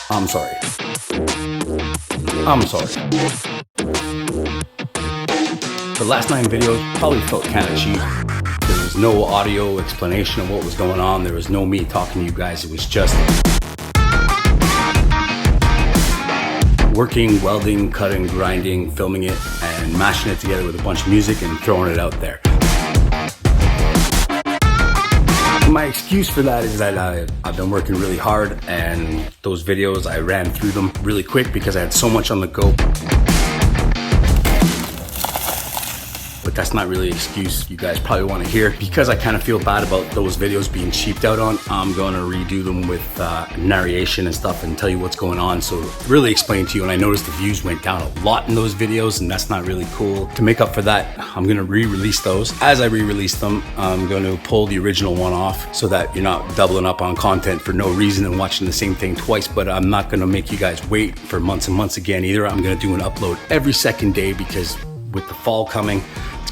I'm sorry. I'm sorry. The last 9 videos probably felt kind of cheap. There was no audio explanation of what was going on. There was no me talking to you guys. It was just working, welding, cutting, grinding, filming it, and mashing it together with a bunch of music and throwing it out there. My excuse for that is that I've been working really hard, and those videos, I ran through them really quick because I had so much on the go. But that's not really an excuse you guys probably want to hear. Because I kind of feel bad about those videos being cheaped out on, I'm going to redo them with narration and stuff and tell you what's going on. So really explain to you, and I noticed the views went down a lot in those videos, and that's not really cool. To make up for that, I'm going to re-release those. As I re-release them, I'm going to pull the original one off so that you're not doubling up on content for no reason and watching the same thing twice. But I'm not going to make you guys wait for months and months again either. I'm going to do an upload every second day, because with the fall coming,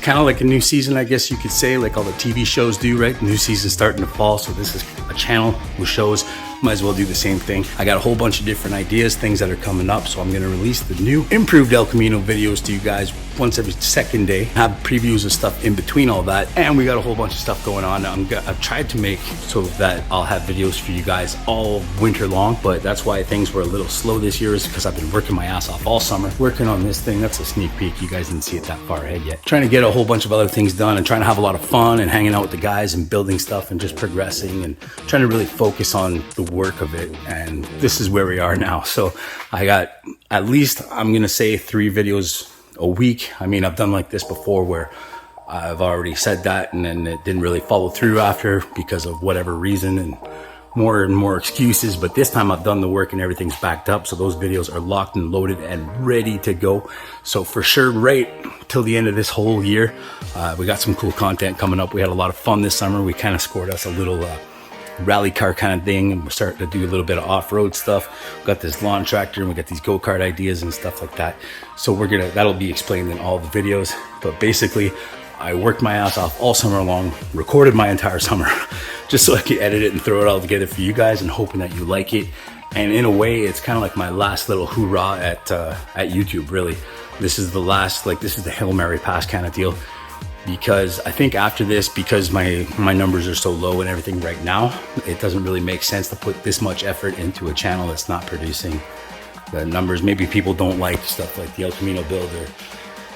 kind of like a new season, I guess you could say, like all the TV shows do, right? New season starting to fall, so this is a channel with shows. Might as well do the same thing. I got a whole bunch of different ideas, things that are coming up, so I'm gonna release the new improved El Camino videos to you guys once every second day. Have previews of stuff in between all that, and we got a whole bunch of stuff going on. I've tried to make so that I'll have videos for you guys all winter long, but that's why things were a little slow this year, is because I've been working my ass off all summer, working on this thing. That's a sneak peek. You guys didn't see it that far ahead yet. Trying to get a whole bunch of other things done and trying to have a lot of fun and hanging out with the guys and building stuff and just progressing and trying to really focus on the work of it. And this is where we are now. So I got at least, I'm gonna say, 3 videos a week. I mean, I've done like this before where I've already said that and then it didn't really follow through after because of whatever reason and more excuses. But this time I've done the work and everything's backed up, so those videos are locked and loaded and ready to go. So for sure, right till the end of this whole year, we got some cool content coming up. We had a lot of fun this summer. We kind of scored us a little rally car kind of thing, and we're starting to do a little bit of off-road stuff. We got this lawn tractor and we got these go-kart ideas and stuff like that. So that'll be explained in all the videos. But basically, I worked my ass off all summer long, recorded my entire summer just so I could edit it and throw it all together for you guys, and hoping that you like it. And in a way, it's kind of like my last little hoorah at YouTube, really. This is the last, this is the Hail Mary pass kind of deal. Because I think after this, because my numbers are so low and everything right now, it doesn't really make sense to put this much effort into a channel that's not producing the numbers. Maybe people don't like stuff like the El Camino build or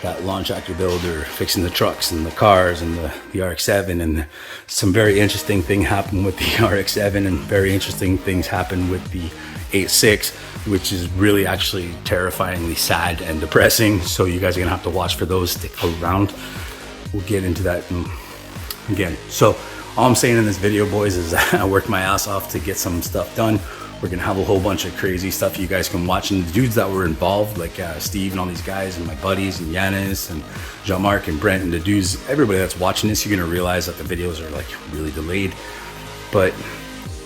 that lawn tractor build or fixing the trucks and the cars and the RX-7, and some very interesting thing happened with the RX-7, and very interesting things happened with the 8.6, which is really actually terrifyingly sad and depressing. So you guys are gonna have to watch for those. Stick around. We'll get into that again. So all I'm saying in this video, boys, is I worked my ass off to get some stuff done. We're gonna have a whole bunch of crazy stuff you guys can watch, and the dudes that were involved, like Steve and all these guys and my buddies and Yanis and Jean-Marc and Brent and the dudes, everybody that's watching this, you're gonna realize that the videos are like really delayed, but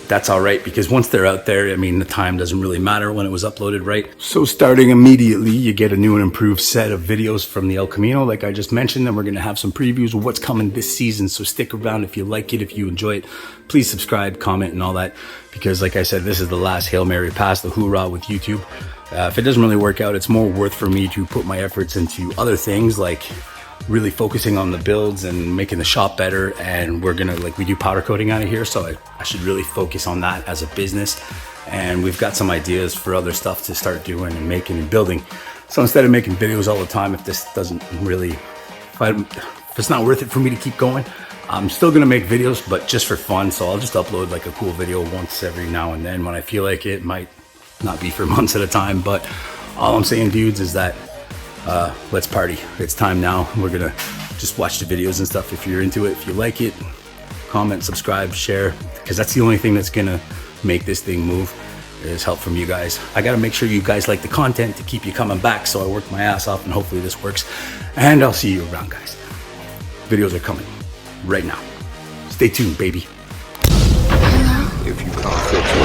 that's all right, because once they're out there, I mean, the time doesn't really matter when it was uploaded, right? So starting immediately, you get a new and improved set of videos from the El Camino, like I just mentioned, and we're gonna have some previews of what's coming this season. So stick around if you like it, if you enjoy it. Please subscribe, comment, and all that, because like I said, this is the last Hail Mary pass, the hoorah with YouTube. If it doesn't really work out, it's more worth for me to put my efforts into other things, like really focusing on the builds and making the shop better. And we're gonna, we do powder coating out of here, so I should really focus on that as a business. And we've got some ideas for other stuff to start doing and making and building. So instead of making videos all the time, if this doesn't really, if it's not worth it for me to keep going, I'm still gonna make videos, but just for fun. So I'll just upload like a cool video once every now and then when I feel like it. Might not be for months at a time, but all I'm saying, dudes, is that let's party. It's time now. We're gonna just watch the videos and stuff. If you're into it, if you like it, comment, subscribe, share, because that's the only thing that's gonna make this thing move, is help from you guys. I gotta make sure you guys like the content to keep you coming back, so I work my ass off, and hopefully this works. And I'll see you around, guys. Videos are coming right now. Stay tuned, baby. If you can't fix